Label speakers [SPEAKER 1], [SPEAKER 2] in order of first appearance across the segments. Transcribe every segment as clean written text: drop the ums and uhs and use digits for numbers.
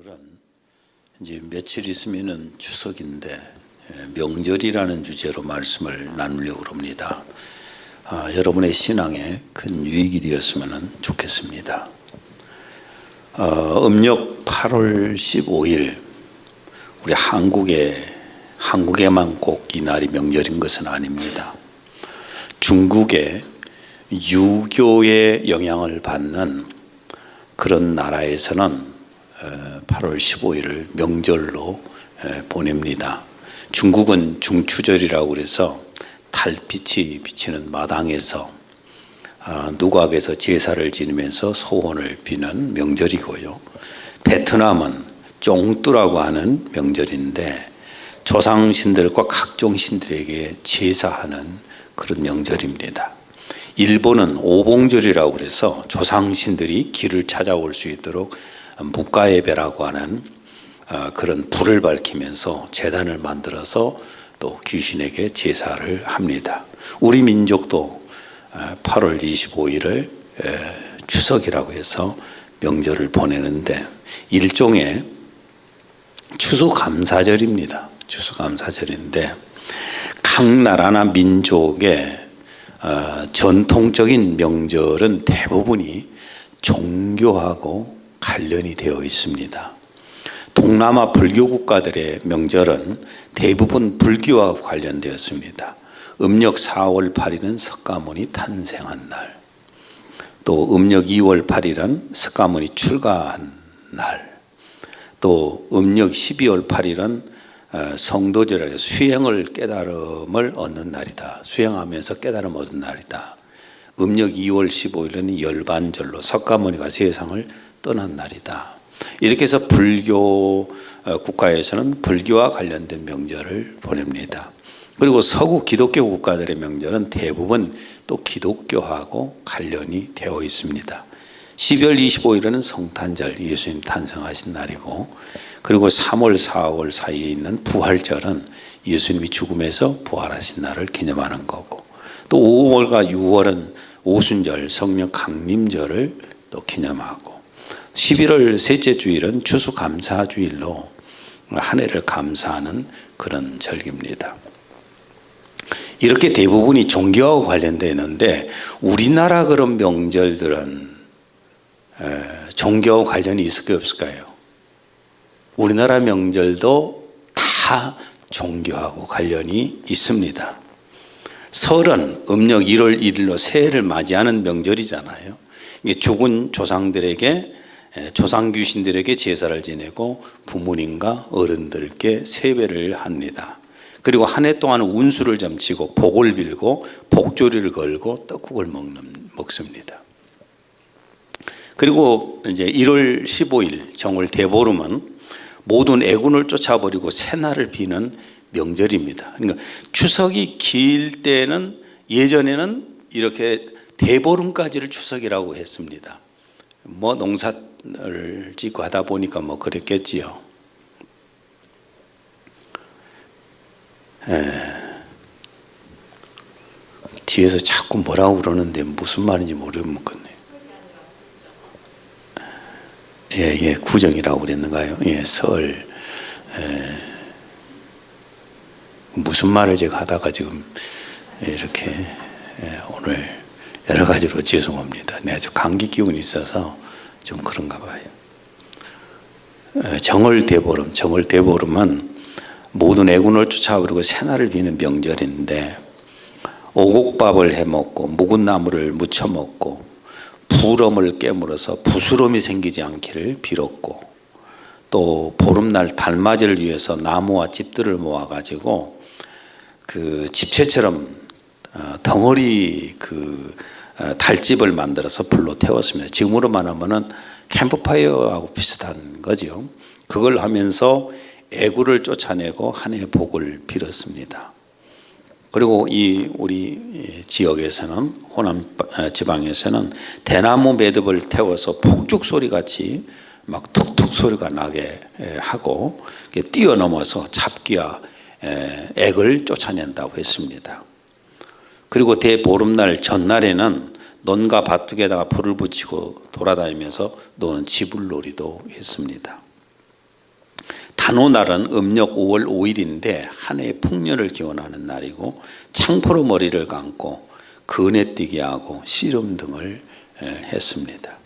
[SPEAKER 1] 오늘은 이제 며칠 있으면은 추석인데 명절이라는 주제로 말씀을 나누려고 합니다. 여러분의 신앙에 큰 유익이 되었으면 좋겠습니다. 음력 8월 15일 우리 한국에만 꼭 이 날이 명절인 것은 아닙니다. 중국의 유교의 영향을 받는 그런 나라에서는 8월 15일을 명절로 보냅니다. 중국은 중추절이라고 그래서 달빛이 비치는 마당에서 누각에서 제사를 지내면서 소원을 비는 명절이고요. 베트남은 쫑뚜라고 하는 명절인데 조상신들과 각종 신들에게 제사하는 그런 명절입니다. 일본은 오봉절이라고 그래서 조상신들이 길을 찾아올 수 있도록 묵가예배라고 하는 그런 불을 밝히면서 제단을 만들어서 또 귀신에게 제사를 합니다. 우리 민족도 8월 25일을 추석이라고 해서 명절을 보내는데 일종의 추수감사절입니다. 추수감사절인데 각 나라나 민족의 전통적인 명절은 대부분이 종교하고 관련이 되어 있습니다. 동남아 불교 국가들의 명절은 대부분 불교와 관련되었습니다. 음력 4월 8일은 석가모니 탄생한 날, 또 음력 2월 8일은 석가모니 출가한 날, 또 음력 12월 8일은 성도절에 수행을 깨달음을 얻는 날이다. 수행하면서 깨달음 얻은 날이다. 음력 2월 15일은 열반절로 석가모니가 세상을 떠난 날이다. 이렇게 해서 불교 국가에서는 불교와 관련된 명절을 보냅니다. 그리고 서구 기독교 국가들의 명절은 대부분 또 기독교하고 관련이 되어 있습니다. 12월 25일은 성탄절, 예수님 탄생하신 날이고, 그리고 3월, 4월 사이에 있는 부활절은 예수님이 죽음에서 부활하신 날을 기념하는 거고, 또 5월과 6월은 오순절, 성령 강림절을 또 기념하고, 11월 셋째 주일은 추수감사주일로 한 해를 감사하는 그런 절기입니다. 이렇게 대부분이 종교와 관련되어 있는데 우리나라 그런 명절들은 종교와 관련이 있을까요, 없을까요? 우리나라 명절도 다 종교하고 관련이 있습니다. 설은 음력 1월 1일로 새해를 맞이하는 명절이잖아요. 죽은 조상들에게, 조상 귀신들에게 제사를 지내고 부모님과 어른들께 세배를 합니다. 그리고 한 해 동안 운수를 점치고 복을 빌고 복조리를 걸고 떡국을 먹습니다. 그리고 이제 1월 15일 정월 대보름은 모든 애군을 쫓아버리고 새날을 비는 명절입니다. 그러니까 추석이 길 때는 예전에는 이렇게 대보름까지를 추석이라고 했습니다. 뭐 농사를 짓고 하다 보니까 뭐 그랬겠지요. 뒤에서 자꾸 뭐라고 그러는데 무슨 말인지 모르겠네. 예, 구정이라고 그랬는가요? 예, 설. 무슨 말을 제가 하다가 지금 이렇게 오늘 여러 가지로 죄송합니다. 내가 좀 감기 기운이 있어서 좀 그런가 봐요. 정월대보름은 모든 애군을 쫓아버리고 새날을 비는 명절인데 오곡밥을 해먹고 묵은 나물을 무쳐 먹고 부럼을 깨물어서 부스럼이 생기지 않기를 빌었고, 또 보름날 달맞이를 위해서 나무와 집들을 모아가지고 그 집채처럼 덩어리 그 달집을 만들어서 불로 태웠습니다. 지금으로 말하면은 캠프파이어하고 비슷한 거죠. 그걸 하면서 애구를 쫓아내고 한 해 복을 빌었습니다. 그리고 우리 지역에서는, 호남 지방에서는 대나무 매듭을 태워서 폭죽 소리 같이 막 툭툭 소리가 나게 하고 뛰어넘어서 잡기와 액을 쫓아낸다고 했습니다. 그리고 대보름날 전날에는 논과 밭둑에다가 불을 붙이고 돌아다니면서 노는 지불놀이도 했습니다. 간호날은 음력 5월 5일인데 한 해의 풍년을 기원하는 날이고 창포로 머리를 감고 거네뛰게 하고 씨름 등을 했습니다.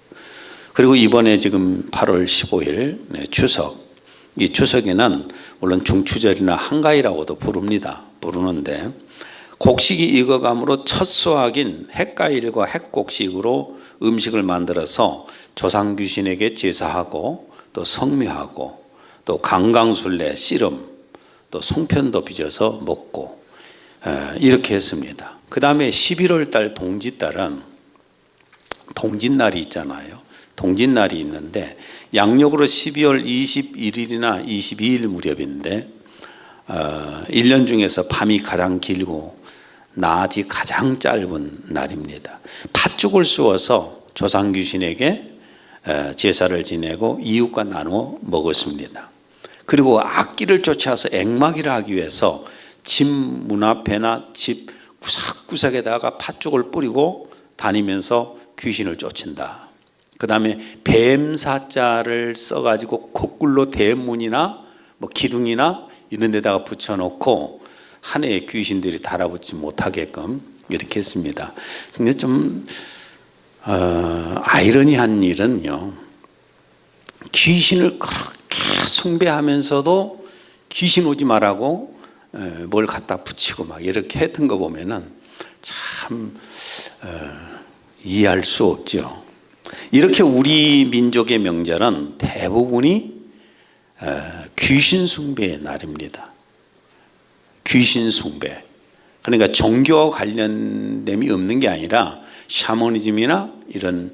[SPEAKER 1] 그리고 이번에 지금 8월 15일 추석, 이 추석에는 물론 중추절이나 한가위라고도 부르는데 곡식이 익어감으로 첫 수확인 핵가일과 핵곡식으로 음식을 만들어서 조상귀신에게 제사하고 또 성묘하고 또 강강술래, 씨름, 또 송편도 빚어서 먹고 이렇게 했습니다. 그 다음에 11월 달 동짓달은 동짓날이 있잖아요. 동짓날이 있는데 양력으로 12월 21일이나 22일 무렵인데 1년 중에서 밤이 가장 길고 낮이 가장 짧은 날입니다. 팥죽을 쑤어서 조상귀신에게 제사를 지내고 이웃과 나누어 먹었습니다. 그리고 악기를 쫓아서 앵마기를 하기 위해서 집 문 앞에나 집 구석구석에다가 팥죽을 뿌리고 다니면서 귀신을 쫓는다. 그 다음에 뱀사자를 써가지고 거꾸로 대문이나 뭐 기둥이나 이런 데다가 붙여놓고 한 해의 귀신들이 달아붙지 못하게끔 이렇게 했습니다. 근데 좀 아이러니한 일은요, 귀신을 그렇게 숭배하면서도 귀신 오지 말라고 뭘 갖다 붙이고 막 이렇게 했던 거 보면은 참 이해할 수 없죠. 이렇게 우리 민족의 명절은 대부분이 귀신 숭배의 날입니다. 귀신 숭배. 그러니까 종교와 관련됨이 없는 게 아니라 샤머니즘이나 이런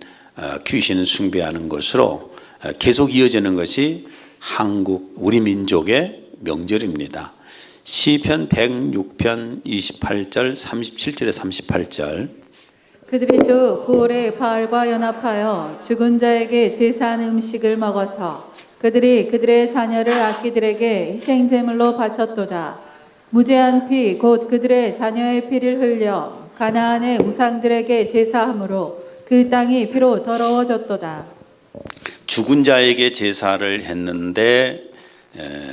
[SPEAKER 1] 귀신을 숭배하는 것으로 계속 이어지는 것이 한국 우리 민족의 명절입니다. 시편 106편 28절 37절에 38절.
[SPEAKER 2] 그들이 또 부올의 바알과 연합하여 죽은 자에게 제사한 음식을 먹어서 그들이 그들의 자녀를 악기들에게 희생제물로 바쳤도다. 무죄한 피 곧 그들의 자녀의 피를 흘려 가나안의 우상들에게 제사함으로 그 땅이 피로 더러워졌도다.
[SPEAKER 1] 죽은 자에게 제사를 했는데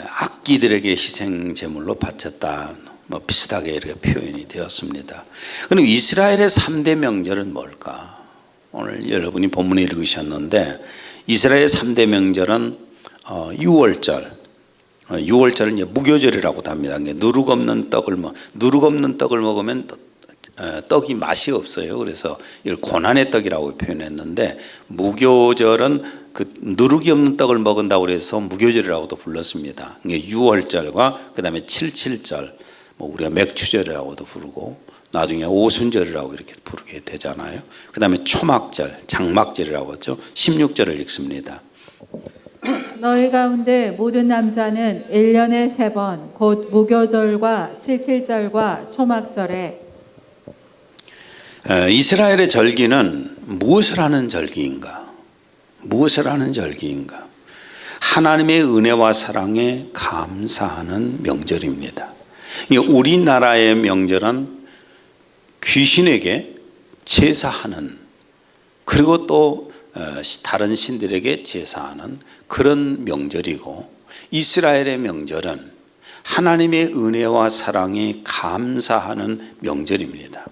[SPEAKER 1] 악기들에게 희생제물로 바쳤다. 뭐 비슷하게 이렇게 표현이 되었습니다. 그럼 이스라엘의 3대 명절은 뭘까? 오늘 여러분이 본문에 읽으셨는데 이스라엘의 3대 명절은 6월절. 6월절은 이제 무교절이라고도 합니다. 누룩 없는 떡을 먹으면 떡이 맛이 없어요. 그래서 이걸 고난의 떡이라고 표현했는데 무교절은 그 누룩이 없는 떡을 먹은다고 해서 무교절이라고도 불렀습니다. 6월절과 그다음에 77절, 뭐 우리가 맥추절이라고도 부르고 나중에 오순절이라고 이렇게 부르게 되잖아요. 그다음에 초막절, 장막절이라고 하죠. 16절을 읽습니다.
[SPEAKER 2] 너희 가운데 모든 남자는 1년에 3번 곧 무교절과 77절과 초막절에.
[SPEAKER 1] 이스라엘의 절기는 무엇을 하는 절기인가? 무엇을 하는 절기인가? 하나님의 은혜와 사랑에 감사하는 명절입니다. 우리나라의 명절은 귀신에게 제사하는, 그리고 또 다른 신들에게 제사하는 그런 명절이고, 이스라엘의 명절은 하나님의 은혜와 사랑에 감사하는 명절입니다.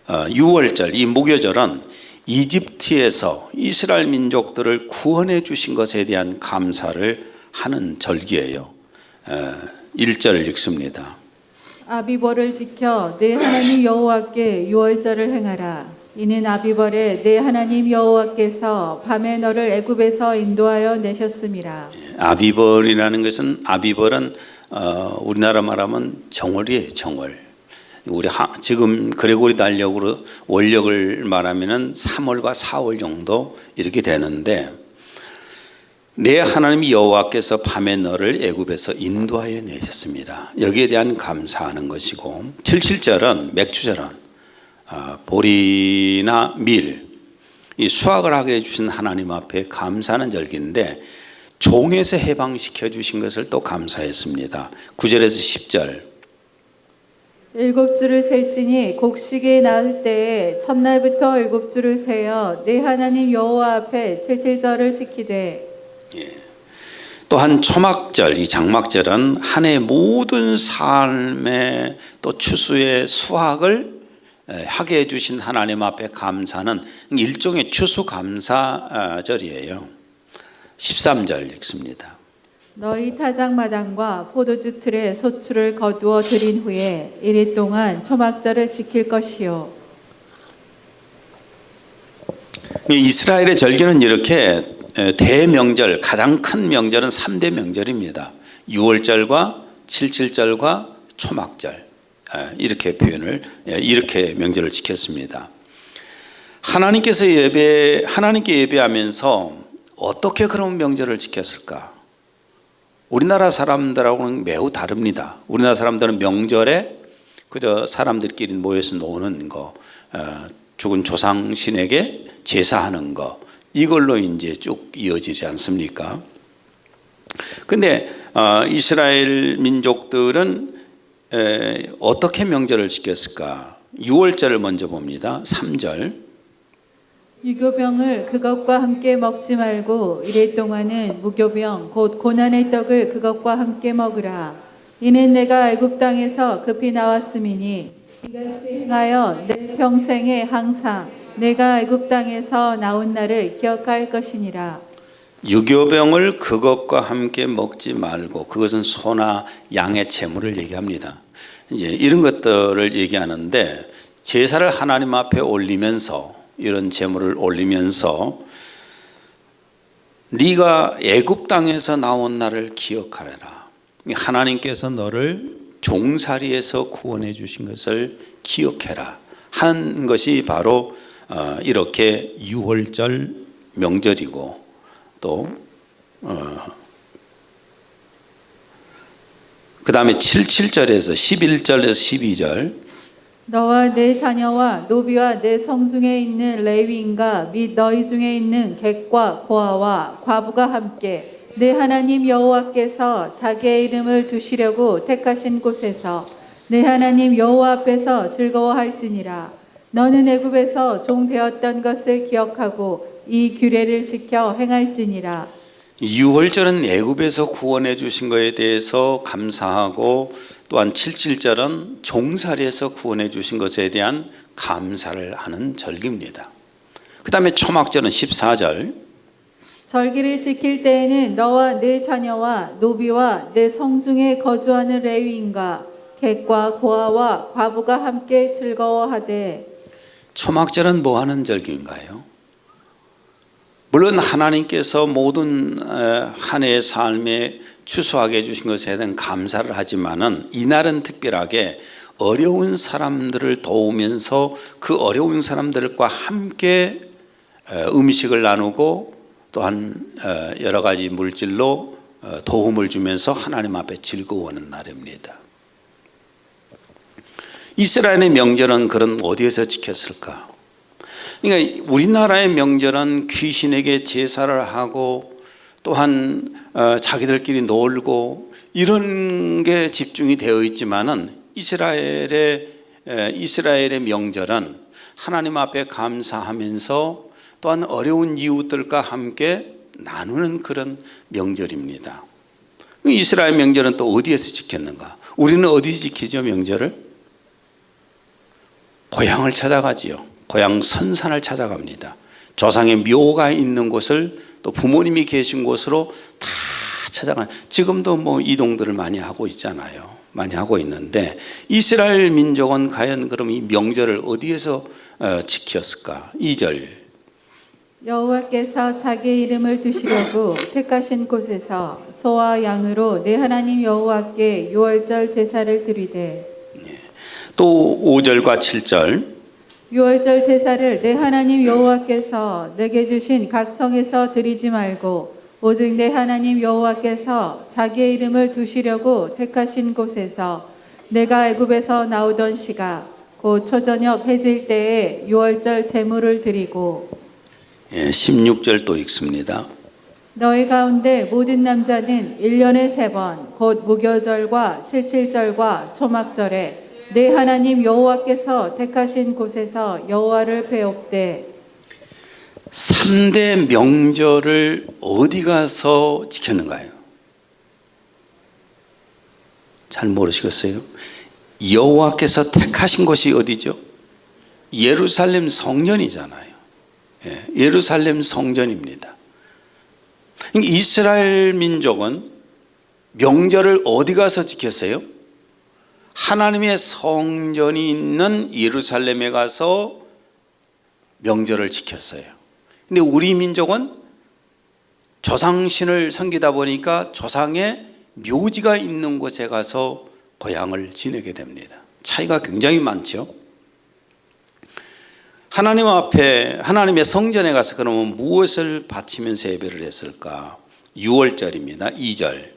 [SPEAKER 1] 6월절, 이 무교절은 이집트에서 이스라엘 민족들을 구원해 주신 것에 대한 감사를 하는 절기예요. 1절 읽습니다.
[SPEAKER 2] 아비벌을 지켜 내 하나님 여호와께 유월절을 행하라. 이는 아비벌에 내 하나님 여호와께서 밤에 너를 애굽에서 인도하여 내셨음이라.
[SPEAKER 1] 아비벌이라는 것은, 아비벌은 우리나라 말하면 정월이에요. 정월. 우리 지금 그레고리 달력으로 월력을 말하면은 3월과 4월 정도 이렇게 되는데, 내 하나님 여호와께서 밤에 너를 애굽에서 인도하여 내셨습니다. 여기에 대한 감사하는 것이고, 77절은 맥추절은 보리나 밀, 이 수확을 하게 해주신 하나님 앞에 감사하는 절기인데, 종에서 해방시켜 주신 것을 또 감사했습니다. 9절에서 10절.
[SPEAKER 2] 7주를 셀지니 곡식이 나을 때에 첫날부터 7주를 세어 내 하나님 여호와 앞에 77절을 지키되.
[SPEAKER 1] 또한 초막절, 이 장막절은 한 해 모든 삶의 또 추수의 수확을 하게 해주신 하나님 앞에 감사하는 일종의 추수감사절이에요. 13절 읽습니다.
[SPEAKER 2] 너희 타작마당과 포도주 틀에 소출을 거두어 들인 후에 이리 동안 초막절을 지킬 것이요.
[SPEAKER 1] 이스라엘의 절기는 이렇게 대명절, 가장 큰 명절은 3대 명절입니다. 6월절과 7.7절과 초막절, 이렇게 이렇게 명절을 지켰습니다. 하나님께 예배하면서 어떻게 그런 명절을 지켰을까? 우리나라 사람들하고는 매우 다릅니다. 우리나라 사람들은 명절에 그저 사람들끼리 모여서 노는 거, 죽은 조상신에게 제사하는 거, 이걸로 이제 쭉 이어지지 않습니까? 근데 이스라엘 민족들은 어떻게 명절을 지켰을까? 6월절을 먼저 봅니다. 3절.
[SPEAKER 2] 유교병을 그것과 함께 먹지 말고 이래 동안은 무교병 곧 고난의 떡을 그것과 함께 먹으라. 이는 내가 애굽 땅에서 급히 나왔음이니 이같이 행하여 내 평생에 항상 내가 애굽 땅에서 나온 날을 기억할 것이니라.
[SPEAKER 1] 유교병을 그것과 함께 먹지 말고, 그것은 소나 양의 제물을 얘기합니다. 이제 이런 것들을 얘기하는데, 제사를 하나님 앞에 올리면서, 이런 제물을 올리면서 네가 애굽 땅에서 나온 날을 기억하라. 하나님께서 너를 종살이에서 구원해 주신 것을 기억해라 하는 것이 바로 이렇게 6월절 명절이고, 또 그 다음에 7.7절에서 11절에서 12절.
[SPEAKER 2] 너와 내 자녀와 노비와 내 성중에 있는 레위인과 및 너희 중에 있는 객과 고아와 과부가 함께 내 하나님 여호와께서 자기의 이름을 두시려고 택하신 곳에서 내 하나님 여호와 앞에서 즐거워할지니라. 너는 애굽에서 종 되었던 것을 기억하고 이 규례를 지켜 행할지니라.
[SPEAKER 1] 6월절은 애굽에서 구원해 주신 것에 대해서 감사하고, 또한 7.7절은 종살이에서 구원해 주신 것에 대한 감사를 하는 절기입니다. 그 다음에 초막절은 14절.
[SPEAKER 2] 절기를 지킬 때에는 너와 내 자녀와 노비와 내 성중에 거주하는 레위인과 객과 고아와 과부가 함께 즐거워하되.
[SPEAKER 1] 초막절은 뭐 하는 절기인가요? 물론 하나님께서 모든 한 해의 삶에 추수하게 해주신 것에 대한 감사를 하지만은, 이날은 특별하게 어려운 사람들을 도우면서 그 어려운 사람들과 함께 음식을 나누고, 또한 여러 가지 물질로 도움을 주면서 하나님 앞에 즐거워하는 날입니다. 이스라엘의 명절은 그런 어디에서 지켰을까? 그러니까 우리나라의 명절은 귀신에게 제사를 하고, 또한 자기들끼리 놀고, 이런 게 집중이 되어 있지만은, 이스라엘의 명절은 하나님 앞에 감사하면서 또한 어려운 이웃들과 함께 나누는 그런 명절입니다. 이스라엘 명절은 또 어디에서 지켰는가? 우리는 어디서 지키죠, 명절을? 고향을 찾아가지요. 고향 선산을 찾아갑니다. 조상의 묘가 있는 곳을, 또 부모님이 계신 곳으로 다 찾아가는, 지금도 뭐 이동들을 많이 하고 있잖아요. 많이 하고 있는데, 이스라엘 민족은 과연 그럼 이 명절을 어디에서 지켰을까? 2절.
[SPEAKER 2] 여호와께서 자기의 이름을 두시려고 택하신 곳에서 소와 양으로 내 하나님 여호와께 유월절 제사를 드리되.
[SPEAKER 1] 또 5절과 7절.
[SPEAKER 2] 유월절 제사를 내 하나님 여호와께서 내게 주신 각 성에서 드리지 말고 오직 내 하나님 여호와께서 자기의 이름을 두시려고 택하신 곳에서 내가 애굽에서 나오던 시가 곧 초저녁 해질 때에 유월절 제물을 드리고.
[SPEAKER 1] 16절 또 읽습니다.
[SPEAKER 2] 너희 가운데 모든 남자는 1년에 3번 곧 무교절과 7.7절과 초막절에 내 하나님 여호와께서 택하신 곳에서 여호와를 배웁되.
[SPEAKER 1] 3대 명절을 어디 가서 지켰는가요? 잘 모르시겠어요? 여호와께서 택하신 곳이 어디죠? 예루살렘 성전이잖아요. 예, 예루살렘 성전입니다. 이스라엘 민족은 명절을 어디 가서 지켰어요? 하나님의 성전이 있는 예루살렘에 가서 명절을 지켰어요. 근데 우리 민족은 조상신을 섬기다 보니까 조상의 묘지가 있는 곳에 가서 고향을 지내게 됩니다. 차이가 굉장히 많죠. 하나님 앞에 하나님의 성전에 가서 그러면 무엇을 바치면서 예배를 했을까? 6월절입니다. 2절.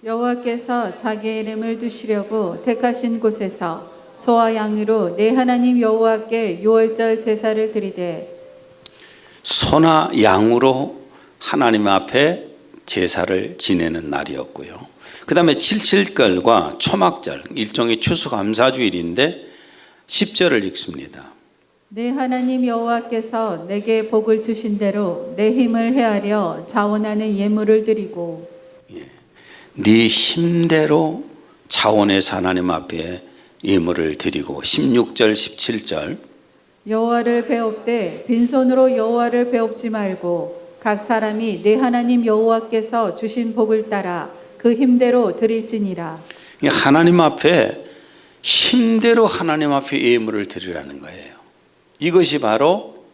[SPEAKER 2] 여호와께서 자기의 이름을 두시려고 택하신 곳에서 소와 양으로 내 하나님 여호와께 유월절 제사를 드리되
[SPEAKER 1] 소나 양으로 하나님 앞에 제사를 지내는 날이었고요. 그 다음에 77절과 초막절, 일종의 추수감사주일인데 10절을 읽습니다.
[SPEAKER 2] 내 하나님 여호와께서 내게 복을 주신 대로 내 힘을 헤아려 자원하는 예물을 드리고
[SPEAKER 1] 네 힘대로 자원해서 하나님 앞에 예물을 드리고 16절 17절
[SPEAKER 2] 여호와를 배웁되 빈손으로 여호와를 배웁지 말고 각 사람이 내 하나님 여호와께서 주신 복을 따라 그 힘대로 드릴지니라.
[SPEAKER 1] 하나님 앞에 힘대로 하나님 앞에 예물을 드리라는 거예요. 이것이 바로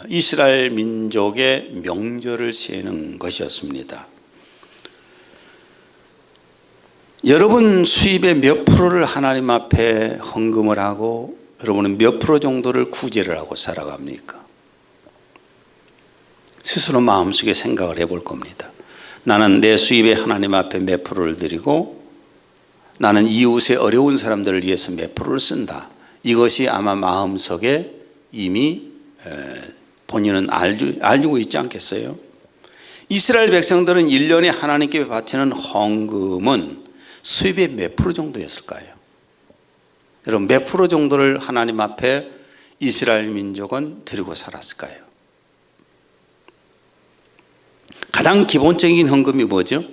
[SPEAKER 1] 이스라엘 민족의 명절을 세우는 것이었습니다. 여러분 수입의 몇 프로를 하나님 앞에 헌금을 하고 여러분은 몇 프로 정도를 구제를 하고 살아갑니까? 스스로 마음속에 생각을 해볼 겁니다. 나는 내 수입에 하나님 앞에 몇 프로를 드리고 나는 이웃의 어려운 사람들을 위해서 몇 프로를 쓴다. 이것이 아마 마음속에 이미 본인은 알고 있지 않겠어요? 이스라엘 백성들은 1년에 하나님께 바치는 헌금은 수입의 몇 프로 정도였을까요? 여러분 몇 프로 정도를 하나님 앞에 이스라엘 민족은 드리고 살았을까요? 가장 기본적인 헌금이 뭐죠?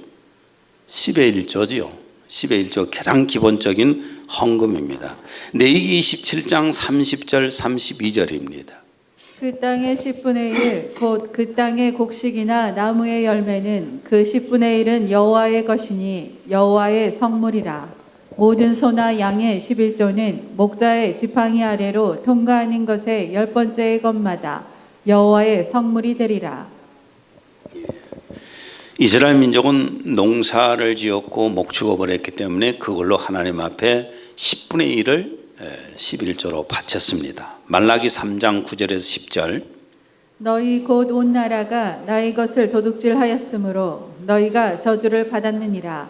[SPEAKER 1] 10의 1조지요. 10의 1조 가장 기본적인 헌금입니다. 레위기 27장 30절 32절입니다.
[SPEAKER 2] 그 땅의 10분의 1 곧 그 땅의 곡식이나 나무의 열매는 그 10분의 1은 여호와의 것이니 여호와의 성물이라. 모든 소나 양의 11조는 목자의 지팡이 아래로 통과하는 것의 10번째의 것마다 여호와의 성물이 되리라.
[SPEAKER 1] 이스라엘 민족은 농사를 지었고 목축업을 했기 때문에 그걸로 하나님 앞에 10분의 1을 11조로 바쳤습니다. 말라기 3장 9절에서 10절
[SPEAKER 2] 너희 곧 온 나라가 나의 것을 도둑질하였으므로 너희가 저주를 받았느니라.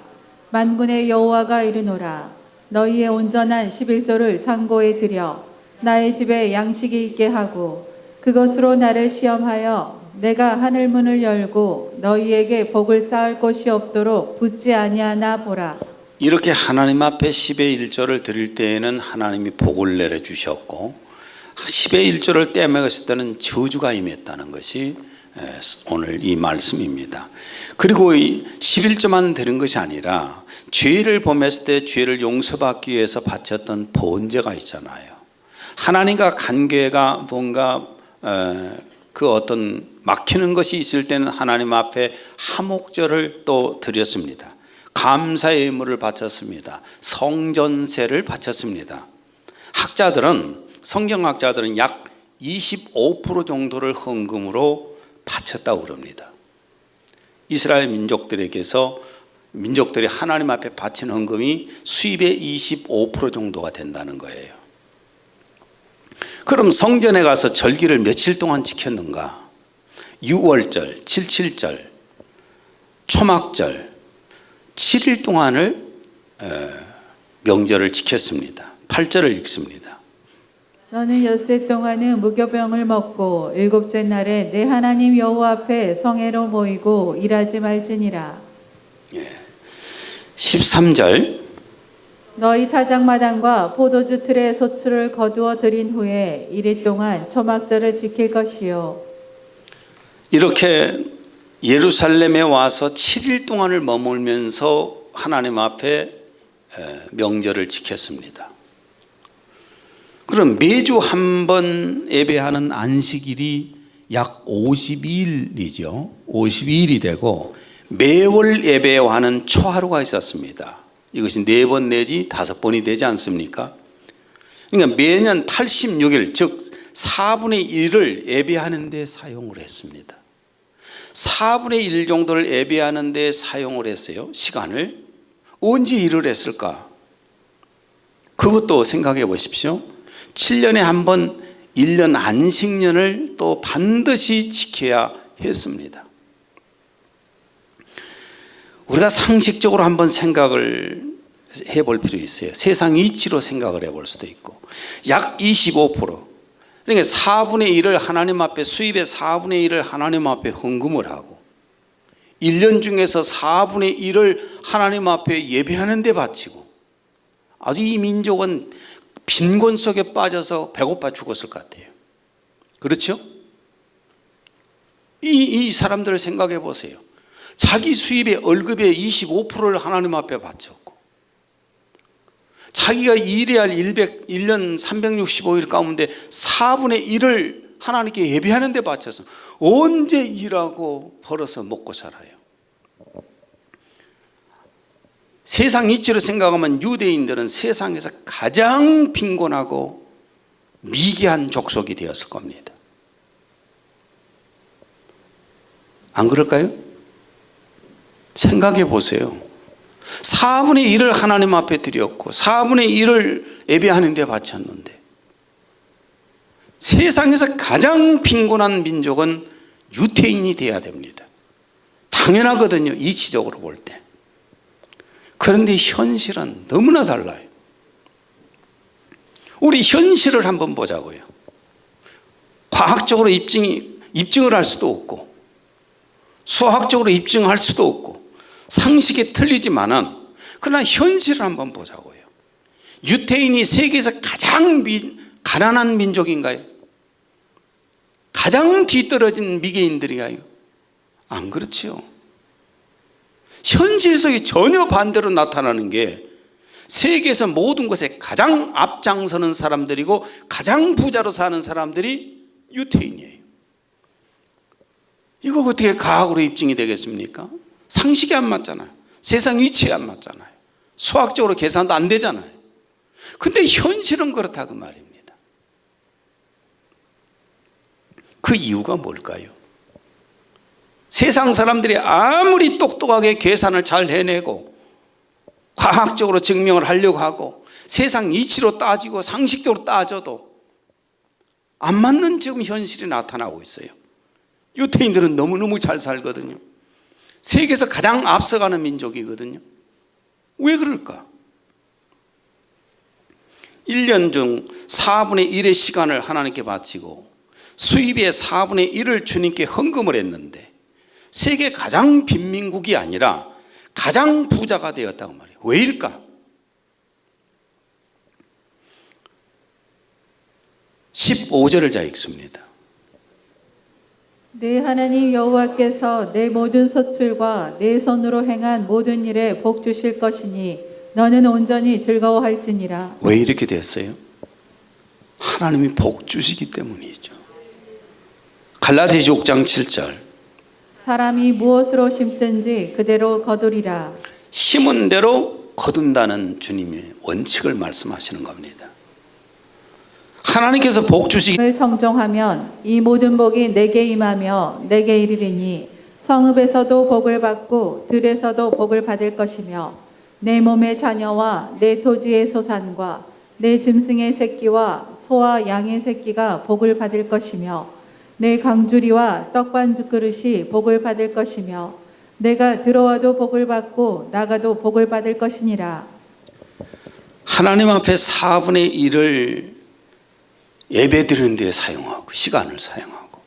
[SPEAKER 2] 만군의 여호와가 이르노라. 너희의 온전한 11조를 창고에 들여 나의 집에 양식이 있게 하고 그것으로 나를 시험하여 내가 하늘 문을 열고 너희에게 복을 쌓을 곳이 없도록 붙지 아니하나 보라.
[SPEAKER 1] 이렇게 하나님 앞에 10의 1조를 드릴 때에는 하나님이 복을 내려주셨고 10의 1조를 떼먹었을 때는 저주가 임했다는 것이 오늘 이 말씀입니다. 그리고 11조만 드린 것이 아니라 죄를 범했을 때 죄를 용서받기 위해서 바쳤던 번제가 있잖아요. 하나님과 관계가 뭔가 그 어떤 막히는 것이 있을 때는 하나님 앞에 화목제를 또 드렸습니다. 감사의 예물을 바쳤습니다. 성전세를 바쳤습니다. 성경학자들은 약 25% 정도를 헌금으로 바쳤다고 그럽니다. 이스라엘 민족들이 하나님 앞에 바친 헌금이 수입의 25% 정도가 된다는 거예요. 그럼 성전에 가서 절기를 며칠 동안 지켰는가? 6월절, 77절, 초막절 7일 동안을 명절을 지켰습니다. 8절을 읽습니다.
[SPEAKER 2] 너는 엿새 동안은 무교병을 먹고 일곱째 날에 내 하나님 여호와 앞에 성회로 모이고 일하지 말지니라.
[SPEAKER 1] 13절
[SPEAKER 2] 너희 타작마당과 포도주 틀의 소출을 거두어 들인 후에 1일 동안 초막절을 지킬 것이요.
[SPEAKER 1] 이렇게 예루살렘에 와서 7일 동안을 머물면서 하나님 앞에 명절을 지켰습니다. 그럼 매주 한 번 예배하는 안식일이 약 52일이죠. 52일이 되고 매월 예배하는 초하루가 있었습니다. 이것이 4번 내지 5번이 되지 않습니까? 그러니까 매년 86일, 즉 4분의 1을 예배하는 데 사용을 했습니다. 4분의 1 정도를 예배하는 데 사용을 했어요. 시간을. 언제 일을 했을까? 그것도 생각해 보십시오. 7년에 한 번 1년 안식년을 또 반드시 지켜야 했습니다. 우리가 상식적으로 한번 생각을 해볼 필요 있어요. 세상 이치로 생각을 해볼 수도 있고 약 25% 그러니까 4분의 1을 하나님 앞에 수입의 4분의 1을 하나님 앞에 헌금을 하고 1년 중에서 4분의 1을 하나님 앞에 예배하는 데 바치고 아주 이 민족은 빈곤 속에 빠져서 배고파 죽었을 것 같아요. 그렇죠? 이 사람들을 생각해 보세요. 자기 수입의 월급의 25%를 하나님 앞에 바쳤고 자기가 일해야 할 1년 365일 가운데 4분의 1을 하나님께 예배하는 데 바쳐서 언제 일하고 벌어서 먹고 살아요? 세상 이치로 생각하면 유대인들은 세상에서 가장 빈곤하고 미개한 족속이 되었을 겁니다. 안 그럴까요? 생각해 보세요. 4분의 1을 하나님 앞에 드렸고 4분의 1을 예배하는 데 바쳤는데 세상에서 가장 빈곤한 민족은 유대인이 돼야 됩니다. 당연하거든요. 이치적으로 볼 때. 그런데 현실은 너무나 달라요. 우리 현실을 한번 보자고요. 과학적으로 입증을 할 수도 없고 수학적으로 입증할 수도 없고 상식에 틀리지만은 그러나 현실을 한번 보자고요. 유대인이 세계에서 가장 가난한 민족인가요? 가장 뒤떨어진 미개인들인가요? 안 그렇죠. 현실 속에 전혀 반대로 나타나는 게 세계에서 모든 것에 가장 앞장서는 사람들이고 가장 부자로 사는 사람들이 유대인이에요. 이거 어떻게 과학으로 입증이 되겠습니까? 상식이 안 맞잖아요. 세상 이치에 안 맞잖아요. 수학적으로 계산도 안 되잖아요. 근데 현실은 그렇다 그 말입니다. 그 이유가 뭘까요? 세상 사람들이 아무리 똑똑하게 계산을 잘 해내고 과학적으로 증명을 하려고 하고 세상 이치로 따지고 상식적으로 따져도 안 맞는 지금 현실이 나타나고 있어요. 유대인들은 너무너무 잘 살거든요. 세계에서 가장 앞서가는 민족이거든요. 왜 그럴까? 1년 중 4분의 1의 시간을 하나님께 바치고 수입의 4분의 1을 주님께 헌금을 했는데 세계 가장 빈민국이 아니라 가장 부자가 되었다고 말해요. 왜일까? 15절을 자 읽습니다.
[SPEAKER 2] 내 하나님 여호와께서 내 모든 소출과 내 손으로 행한 모든 일에 복 주실 것이니 너는 온전히 즐거워할지니라.
[SPEAKER 1] 왜 이렇게 됐어요? 하나님이 복 주시기 때문이죠. 갈라디아서 6장 7절
[SPEAKER 2] 사람이 무엇으로 심든지 그대로 거두리라.
[SPEAKER 1] 심은 대로 거둔다는 주님의 원칙을 말씀하시는 겁니다. 하나님께서 복 주시기
[SPEAKER 2] 을 청종하면 이 모든 복이 내게 임하며 내게 이르리니 성읍에서도 복을 받고 들에서도 복을 받을 것이며 내 몸의 자녀와 내 토지의 소산과 내 짐승의 새끼와 소와 양의 새끼가 복을 받을 것이며 내 강주리와 떡반죽 그릇이 복을 받을 것이며 내가 들어와도 복을 받고 나가도 복을 받을 것이니라.
[SPEAKER 1] 하나님 앞에 4분의 1을 예배드리는 데 사용하고 시간을 사용하고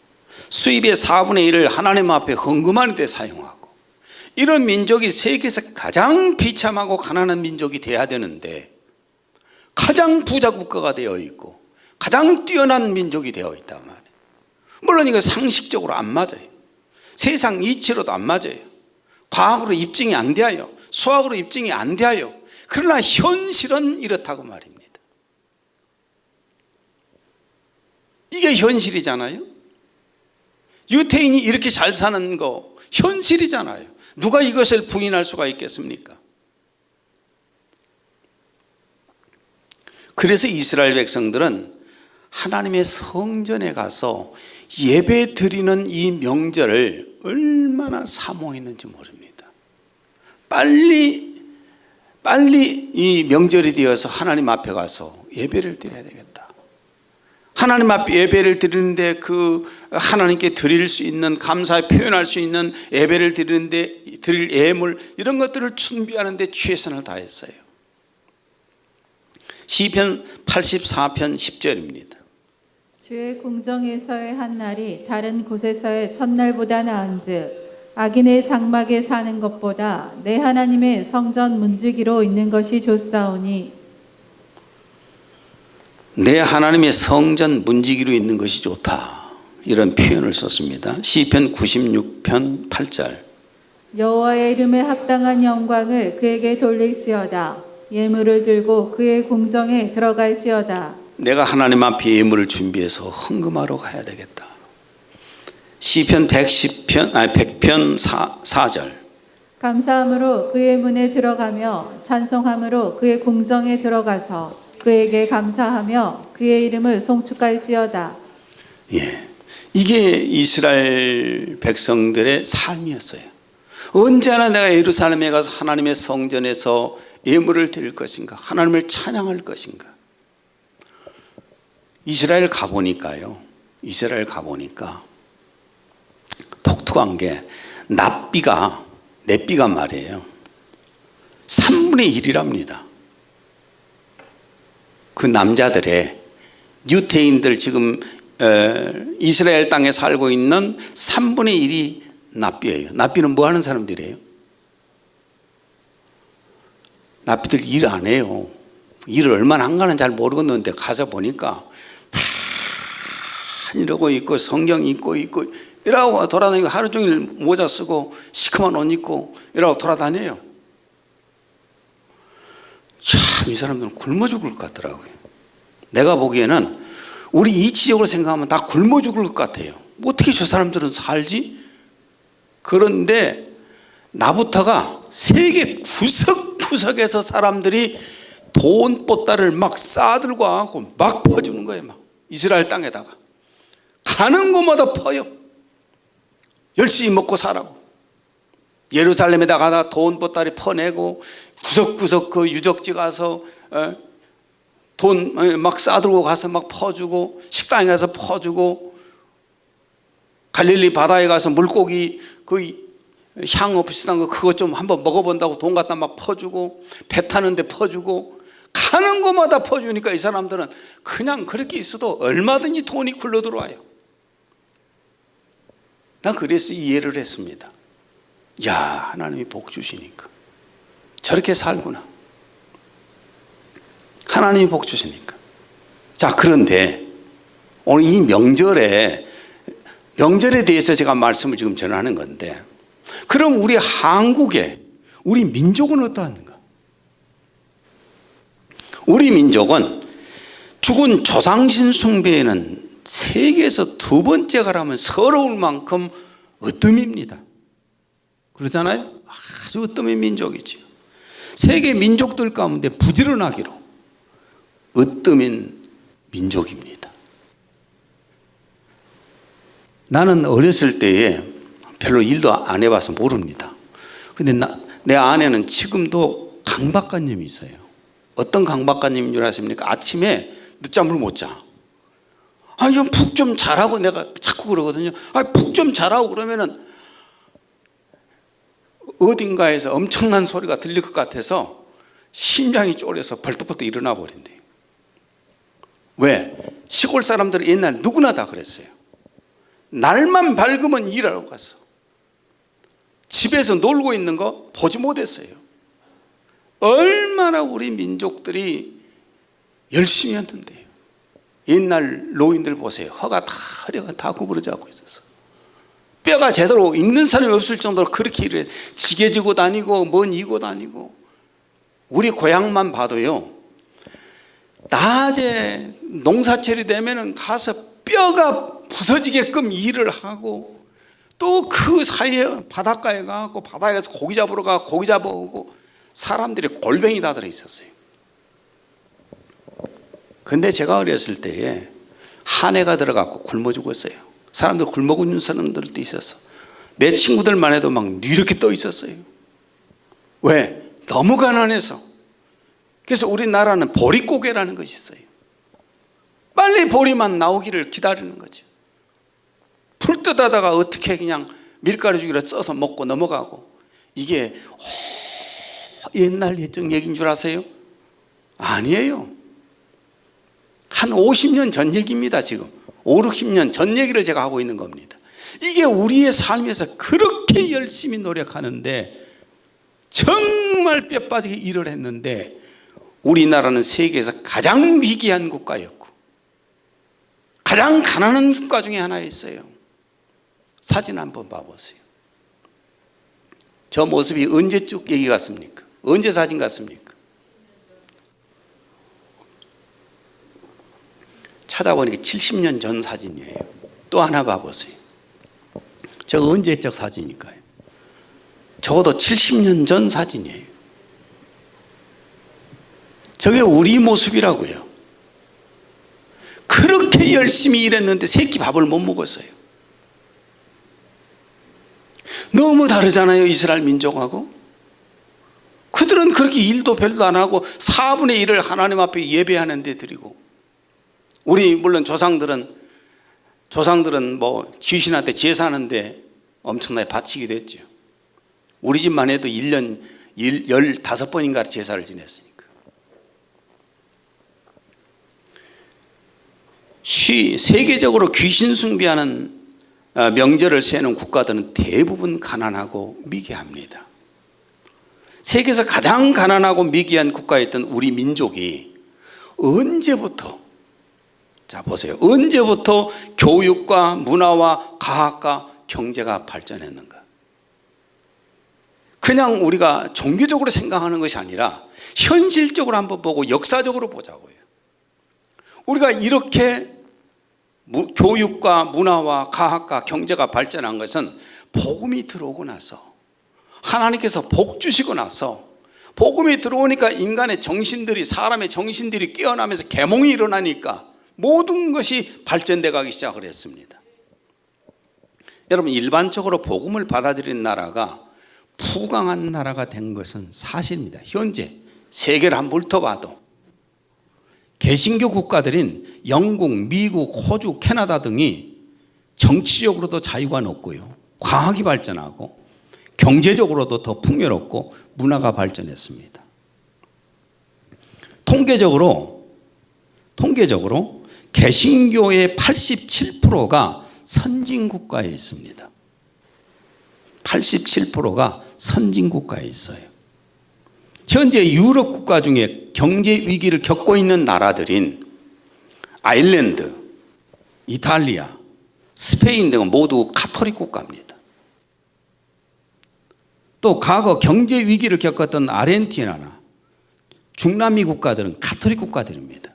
[SPEAKER 1] 수입의 4분의 1을 하나님 앞에 헌금하는 데 사용하고 이런 민족이 세계에서 가장 비참하고 가난한 민족이 돼야 되는데 가장 부자 국가가 되어 있고 가장 뛰어난 민족이 되어 있단 말이에요. 물론 이거 상식적으로 안 맞아요. 세상 이치로도 안 맞아요. 과학으로 입증이 안 돼요. 수학으로 입증이 안 돼요. 그러나 현실은 이렇다고 말입니다. 이게 현실이잖아요. 유태인이 이렇게 잘 사는 거 현실이잖아요. 누가 이것을 부인할 수가 있겠습니까? 그래서 이스라엘 백성들은 하나님의 성전에 가서 예배 드리는 이 명절을 얼마나 사모했는지 모릅니다. 빨리 이 명절이 되어서 하나님 앞에 가서 예배를 드려야 되겠다. 하나님 앞에 예배를 드리는데 그 하나님께 드릴 수 있는 감사에 표현할 수 있는 예배를 드리는데 드릴 예물 이런 것들을 준비하는데 최선을 다했어요. 시편 84편 10절입니다.
[SPEAKER 2] 주의 궁정에서의 한 날이 다른 곳에서의 첫날보다 나은즉 악인의 장막에 사는 것보다 내 하나님의 성전 문지기로 있는 것이 좋사오니
[SPEAKER 1] 내 하나님의 성전 문지기로 있는 것이 좋다. 이런 표현을 썼습니다. 시편 96편 8절.
[SPEAKER 2] 여호와의 이름에 합당한 영광을 그에게 돌릴지어다. 예물을 들고 그의 궁정에 들어갈지어다.
[SPEAKER 1] 내가 하나님 앞에 예물을 준비해서 헌금하러 가야 되겠다. 시편 100편 4절.
[SPEAKER 2] 감사함으로 그의 문에 들어가며 찬송함으로 그의 궁정에 들어가서 그에게 감사하며 그의 이름을 송축할지어다.
[SPEAKER 1] 예, 이게 이스라엘 백성들의 삶이었어요. 언제나 내가 예루살렘에 가서 하나님의 성전에서 예물을 드릴 것인가, 하나님을 찬양할 것인가. 이스라엘 가보니까 독특한 게 낫비가 말이에요. 3분의 1이랍니다. 그 남자들의 유태인들 지금 이스라엘 땅에 살고 있는 3분의 1이 낫비예요. 낫비는 뭐 하는 사람들이에요? 낫비들 일 안 해요. 일을 얼마나 한가는 잘 모르겠는데 가서 보니까 이러고 있고 성경 읽고 이러고 돌아다니고 하루 종일 모자 쓰고 시커먼 옷 입고 이러고 돌아다녀요. 참 이 사람들은 굶어 죽을 것 같더라고요. 내가 보기에는 우리 이치적으로 생각하면 다 굶어 죽을 것 같아요. 어떻게 저 사람들은 살지? 그런데 나부터가 세계 구석구석에서 사람들이 돈 보따리를 막 싸들고 와갖고 막 퍼주는 거예요. 막 이스라엘 땅에다가 가는 곳마다 퍼요. 열심히 먹고 살라고. 예루살렘에다가 돈 보따리 퍼내고 구석구석 그 유적지 가서 돈 막 싸들고 가서 막 퍼주고 식당에 가서 퍼주고 갈릴리 바다에 가서 물고기 그 향 비슷한 거 그거 좀 한번 먹어본다고 돈 갖다 막 퍼주고 배 타는데 퍼주고 가는 곳마다 퍼주니까 이 사람들은 그냥 그렇게 있어도 얼마든지 돈이 굴러 들어와요. 난 그래서 이해를 했습니다. 야, 하나님이 복 주시니까 저렇게 살구나. 하나님이 복 주시니까. 자, 그런데 오늘 이 명절에 대해서 제가 말씀을 지금 전하는 건데, 그럼 우리 한국의 우리 민족은 어떠한가? 우리 민족은 죽은 조상신 숭배에는 세계에서 두 번째가라면 서러울 만큼 으뜸입니다. 그러잖아요? 아주 으뜸인 민족이죠. 세계 민족들 가운데 부지런하기로 으뜸인 민족입니다. 나는 어렸을 때에 별로 일도 안 해봐서 모릅니다. 근데 내 아내는 지금도 강박관념이 있어요. 어떤 강박관념인 줄 아십니까? 아침에 늦잠을 못 자. 좀 푹 좀 자라고 내가 자꾸 그러거든요. 푹 좀 자라고 그러면은 어딘가에서 엄청난 소리가 들릴 것 같아서 심장이 쫄려서 벌떡벌떡 일어나 버린대요. 왜? 시골 사람들은 옛날 누구나 다 그랬어요. 날만 밝으면 일하러 갔어. 집에서 놀고 있는 거 보지 못했어요. 얼마나 우리 민족들이 열심히 했는데요. 옛날 노인들 보세요. 허리가 다 구부러져 갖고 있었어. 뼈가 제대로 있는 사람이 없을 정도로 그렇게 일을 해. 지게 지고 다니고 뭔 이고 다니고 우리 고향만 봐도요, 낮에 농사철이 되면은 가서 뼈가 부서지게끔 일을 하고, 또 그 사이에 바닷가에 가고 바다에서 고기 잡으러 가고 고기 잡아오고, 사람들이 골뱅이 다 들어 있었어요. 근데 제가 어렸을 때에 한 해가 들어갔고 굶어 죽었어요. 사람들 굶어 죽는 사람들도 있었어. 내 친구들만 해도 막 이렇게 떠 있었어요. 왜? 너무 가난해서. 그래서 우리나라는 보릿고개라는 것이 있어요. 빨리 보리만 나오기를 기다리는 거죠. 풀 뜯어다가 어떻게 그냥 밀가루 주기로 써서 먹고 넘어가고. 이게 옛날 옛적 얘기인 줄 아세요? 아니에요. 한 50년 전 얘기입니다. 지금 5, 60년 전 얘기를 제가 하고 있는 겁니다. 이게 우리의 삶에서 그렇게 열심히 노력하는데, 정말 뼈 빠지게 일을 했는데, 우리나라는 세계에서 가장 위기한 국가였고 가장 가난한 국가 중에 하나였어요. 사진 한번 봐보세요. 저 모습이 언제 쭉 얘기 같습니까? 언제 사진 같습니까? 찾아보니까 70년 전 사진이에요. 또 하나 봐보세요. 저거 언제적 사진일까요? 적어도 70년 전 사진이에요. 저게 우리 모습이라고요. 그렇게 열심히 일했는데 새끼 밥을 못 먹었어요. 너무 다르잖아요, 이스라엘 민족하고. 그들은 그렇게 일도 별로 안 하고 4분의 1을 하나님 앞에 예배하는 데 드리고, 우리 물론 조상들은 뭐 귀신한테 제사하는데 엄청나게 바치기도 했죠. 우리 집만 해도 1년 15번인가 제사를 지냈으니까. 세계적으로 귀신 숭배하는 명절을 세우는 국가들은 대부분 가난하고 미개합니다. 세계에서 가장 가난하고 미개한 국가였던 우리 민족이 언제부터, 자 보세요, 언제부터 교육과 문화와 과학과 경제가 발전했는가? 그냥 우리가 종교적으로 생각하는 것이 아니라 현실적으로 한번 보고 역사적으로 보자고요. 우리가 이렇게 교육과 문화와 과학과 경제가 발전한 것은 복음이 들어오고 나서, 하나님께서 복 주시고 나서, 복음이 들어오니까 인간의 정신들이, 사람의 정신들이 깨어나면서 계몽이 일어나니까 모든 것이 발전돼 가기 시작을 했습니다. 여러분, 일반적으로 복음을 받아들인 나라가 부강한 나라가 된 것은 사실입니다. 현재 세계를 한번 훑어봐도 개신교 국가들인 영국, 미국, 호주, 캐나다 등이 정치적으로도 자유가 높고요, 과학이 발전하고 경제적으로도 더 풍요롭고 문화가 발전했습니다. 통계적으로 개신교의 87%가 선진국가에 있습니다. 87%가 선진국가에 있어요. 현재 유럽 국가 중에 경제 위기를 겪고 있는 나라들인 아일랜드, 이탈리아, 스페인 등은 모두 가톨릭 국가입니다. 또 과거 경제 위기를 겪었던 아르헨티나나 중남미 국가들은 가톨릭 국가들입니다.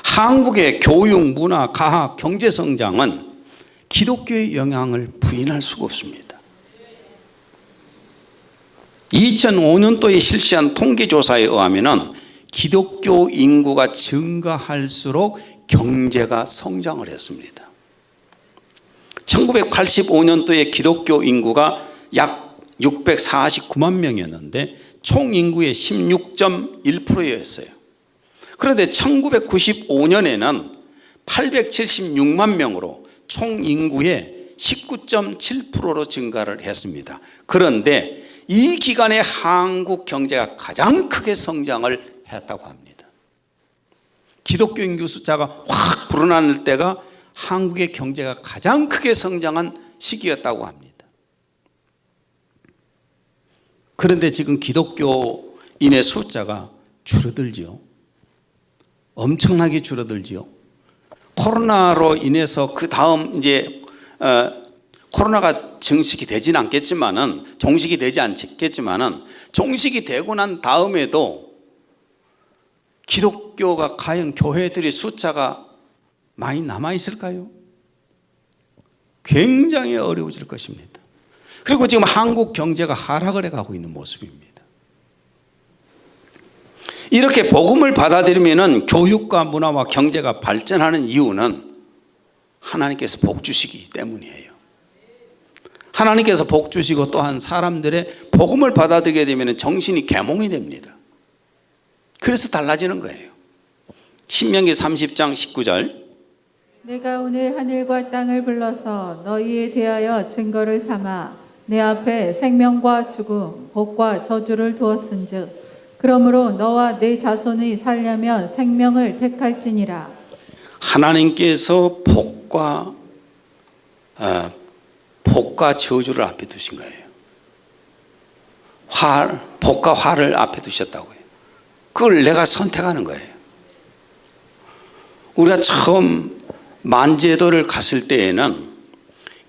[SPEAKER 1] 한국의 교육, 문화, 과학, 경제 성장은 기독교의 영향을 부인할 수가 없습니다. 2005년도에 실시한 통계조사에 의하면 기독교 인구가 증가할수록 경제가 성장을 했습니다. 1985년도에 기독교 인구가 약 649만 명이었는데 총 인구의 16.1%였어요. 그런데 1995년에는 876만 명으로 총 인구의 19.7%로 증가를 했습니다. 그런데 이 기간에 한국 경제가 가장 크게 성장을 했다고 합니다. 기독교 인구 숫자가 확 불어날 때가 한국의 경제가 가장 크게 성장한 시기였다고 합니다. 그런데 지금 기독교인의 숫자가 줄어들죠. 엄청나게 줄어들죠. 코로나로 인해서 그 다음 이제 코로나가 정식이 되진 않겠지만은, 종식이 되지 않겠지만은, 종식이 되고 난 다음에도 기독교가 과연 교회들의 숫자가 많이 남아있을까요? 굉장히 어려워질 것입니다. 그리고 지금 한국 경제가 하락을 해가고 있는 모습입니다. 이렇게 복음을 받아들이면 교육과 문화와 경제가 발전하는 이유는 하나님께서 복 주시기 때문이에요. 하나님께서 복 주시고 또한 사람들의 복음을 받아들이게 되면 정신이 계몽이 됩니다. 그래서 달라지는 거예요. 신명기 30장 19절.
[SPEAKER 2] 내가 오늘 하늘과 땅을 불러서 너희에 대하여 증거를 삼아 내 앞에 생명과 죽음, 복과 저주를 두었은즉 그러므로 너와 내 자손이 살려면 생명을 택할지니라.
[SPEAKER 1] 하나님께서 복과 저주를 앞에 두신 거예요. 복과 화를 앞에 두셨다고요. 그걸 내가 선택하는 거예요. 우리가 처음 만제도를 갔을 때에는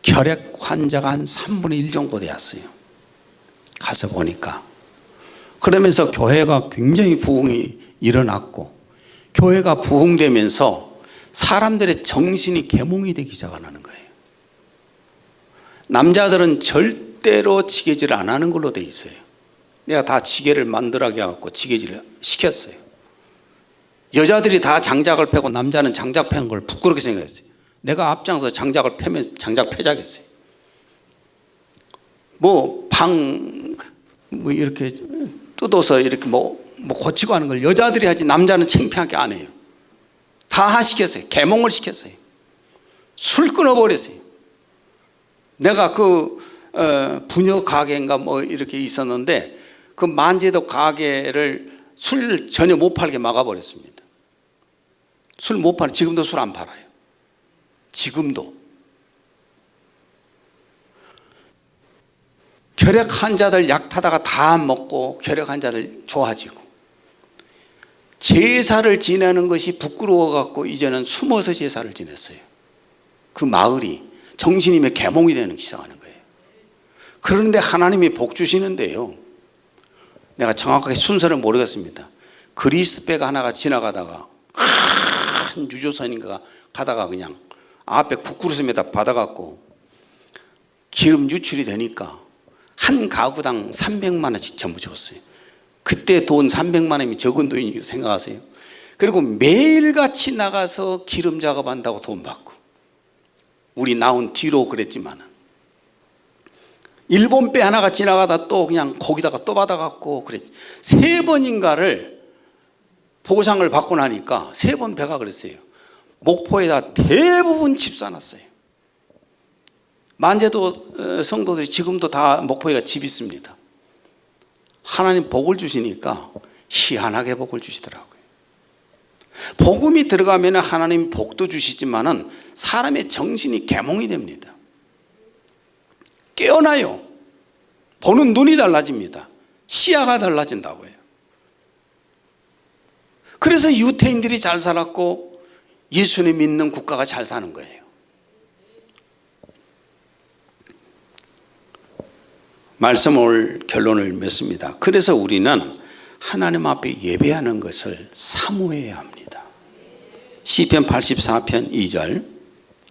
[SPEAKER 1] 혈액 환자가 한 3분의 1 정도 되었어요. 가서 보니까. 그러면서 교회가 굉장히 부흥이 일어났고, 교회가 부흥되면서 사람들의 정신이 계몽이 되기 시작하는 거예요. 남자들은 절대로 지게질을 안 하는 걸로 돼 있어요. 내가 다 지게를 만들게 해갖고 지게질을 시켰어요. 여자들이 다 장작을 패고 남자는 장작 패는 걸 부끄럽게 생각했어요. 내가 앞장서 장작을 패면 장작 패자겠어요. 이렇게 뜯어서 이렇게 고치고 하는 걸 여자들이 하지 남자는 창피하게 안 해요. 다 시켰어요. 계몽을 시켰어요. 술 끊어버렸어요. 내가 부녀 가게인가 이렇게 있었는데 그 만제도 가게를 술 전혀 못 팔게 막아버렸습니다. 술 못 팔아요. 지금도 술 안 팔아요. 지금도. 혈액 환자들 약 타다가 다 먹고 혈액 환자들 좋아지고, 제사를 지내는 것이 부끄러워 갖고 이제는 숨어서 제사를 지냈어요. 그 마을이 정신임의 계몽이 되는 시작하는 거예요. 그런데 하나님이 복 주시는데요, 내가 정확하게 순서를 모르겠습니다. 그리스배가 하나가 지나가다가 큰 유조선인가 가다가 그냥 앞에 국그릇에다 받아갖고 기름 유출이 되니까 한 가구당 300만 원씩 전부 줬어요. 그때 돈 300만 원이면 적은 돈이라고 생각하세요. 그리고 매일같이 나가서 기름 작업한다고 돈 받고, 우리 나온 뒤로 그랬지만은 일본 배 하나가 지나가다 또 그냥 거기다가 또 받아갖고 그랬지. 3번인가를 보상을 받고 나니까 3번 배가 그랬어요. 목포에다 대부분 집 사놨어요. 만제도 성도들이 지금도 다 목포에가 집 있습니다. 하나님 복을 주시니까 희한하게 복을 주시더라고요. 복음이 들어가면 하나님 복도 주시지만은 사람의 정신이 계몽이 됩니다. 깨어나요. 보는 눈이 달라집니다. 시야가 달라진다고 해요. 그래서 유태인들이 잘 살았고 예수님 믿는 국가가 잘 사는 거예요. 말씀을 결론을 맺습니다. 그래서 우리는 하나님 앞에 예배하는 것을 사모해야 합니다. 시편 84편 2절.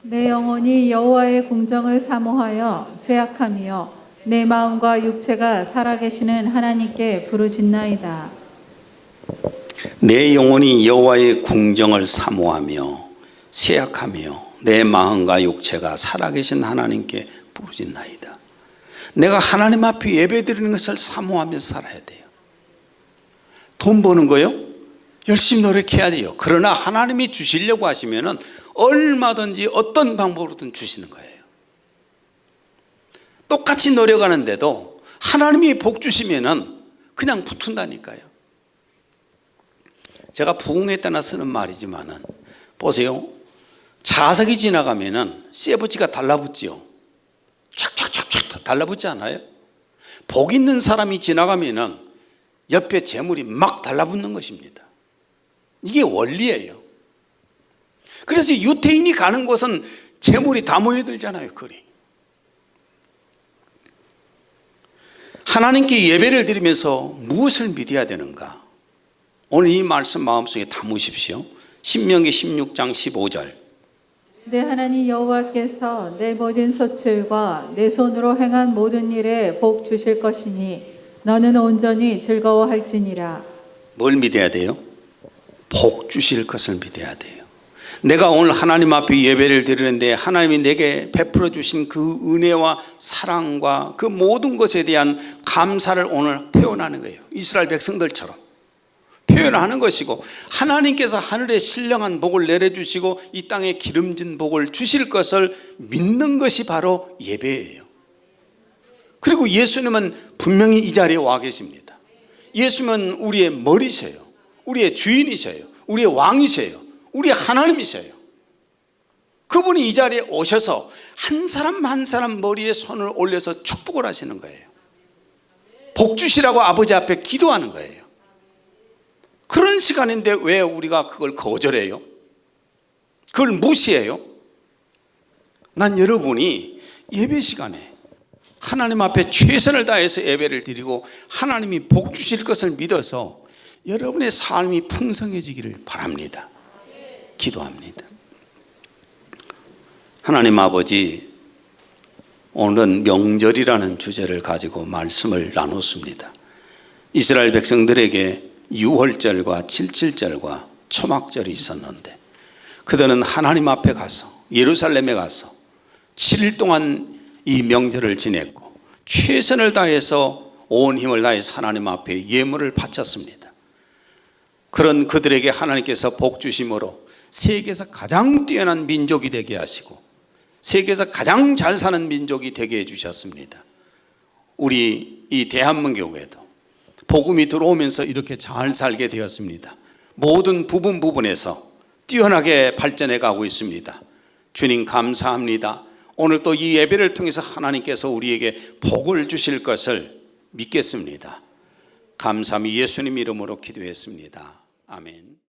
[SPEAKER 2] 내 영혼이 여호와의 궁정을 사모하여 쇠약하며 내 마음과 육체가 살아계시는 하나님께 부르짖나이다.
[SPEAKER 1] 내 영혼이 여호와의 궁정을 사모하며 쇠약하며 내 마음과 육체가 살아계신 하나님께 부르짖나이다. 내가 하나님 앞에 예배드리는 것을 사모하면서 살아야 돼요. 돈 버는 거요? 열심히 노력해야 돼요. 그러나 하나님이 주시려고 하시면은 얼마든지 어떤 방법으로든 주시는 거예요. 똑같이 노력하는데도 하나님이 복 주시면은 그냥 붙은다니까요. 제가 부흥회 때나 쓰는 말이지만은 보세요. 자석이 지나가면은 쇠붙이가 달라붙지요. 촥촥촥촥 달라붙지 않아요? 복 있는 사람이 지나가면은 옆에 재물이 막 달라붙는 것입니다. 이게 원리예요. 그래서 유태인이 가는 곳은 재물이 다 모여들잖아요. 거리. 하나님께 예배를 드리면서 무엇을 믿어야 되는가? 오늘 이 말씀 마음속에 담으십시오. 신명기 16장 15절.
[SPEAKER 2] 내 하나님 여호와께서 내 모든 소출과 내 손으로 행한 모든 일에 복 주실 것이니 너는 온전히 즐거워할지니라.
[SPEAKER 1] 뭘 믿어야 돼요? 복 주실 것을 믿어야 돼요. 내가 오늘 하나님 앞에 예배를 드리는데 하나님이 내게 베풀어 주신 그 은혜와 사랑과 그 모든 것에 대한 감사를 오늘 표현하는 거예요. 이스라엘 백성들처럼 표현하는 것이고, 하나님께서 하늘에 신령한 복을 내려주시고 이 땅에 기름진 복을 주실 것을 믿는 것이 바로 예배예요. 그리고 예수님은 분명히 이 자리에 와 계십니다. 예수님은 우리의 머리세요. 우리의 주인이세요. 우리의 왕이세요. 우리의 하나님이세요. 그분이 이 자리에 오셔서 한 사람 한 사람 머리에 손을 올려서 축복을 하시는 거예요. 복 주시라고 아버지 앞에 기도하는 거예요. 그런 시간인데 왜 우리가 그걸 거절해요? 그걸 무시해요? 난 여러분이 예배 시간에 하나님 앞에 최선을 다해서 예배를 드리고 하나님이 복 주실 것을 믿어서 여러분의 삶이 풍성해지기를 바랍니다. 기도합니다. 하나님 아버지, 오늘은 명절이라는 주제를 가지고 말씀을 나눴습니다. 이스라엘 백성들에게 유월절과 칠칠절과 초막절이 있었는데 그들은 하나님 앞에 가서 예루살렘에 가서 7일 동안 이 명절을 지냈고 최선을 다해서 온 힘을 다해서 하나님 앞에 예물을 바쳤습니다. 그런 그들에게 하나님께서 복 주심으로 세계에서 가장 뛰어난 민족이 되게 하시고 세계에서 가장 잘 사는 민족이 되게 해주셨습니다. 우리 이 대한민국에도 복음이 들어오면서 이렇게 잘 살게 되었습니다. 모든 부분에서 뛰어나게 발전해 가고 있습니다. 주님 감사합니다. 오늘 또 이 예배를 통해서 하나님께서 우리에게 복을 주실 것을 믿겠습니다. 감사함이 예수님 이름으로 기도했습니다. 아멘.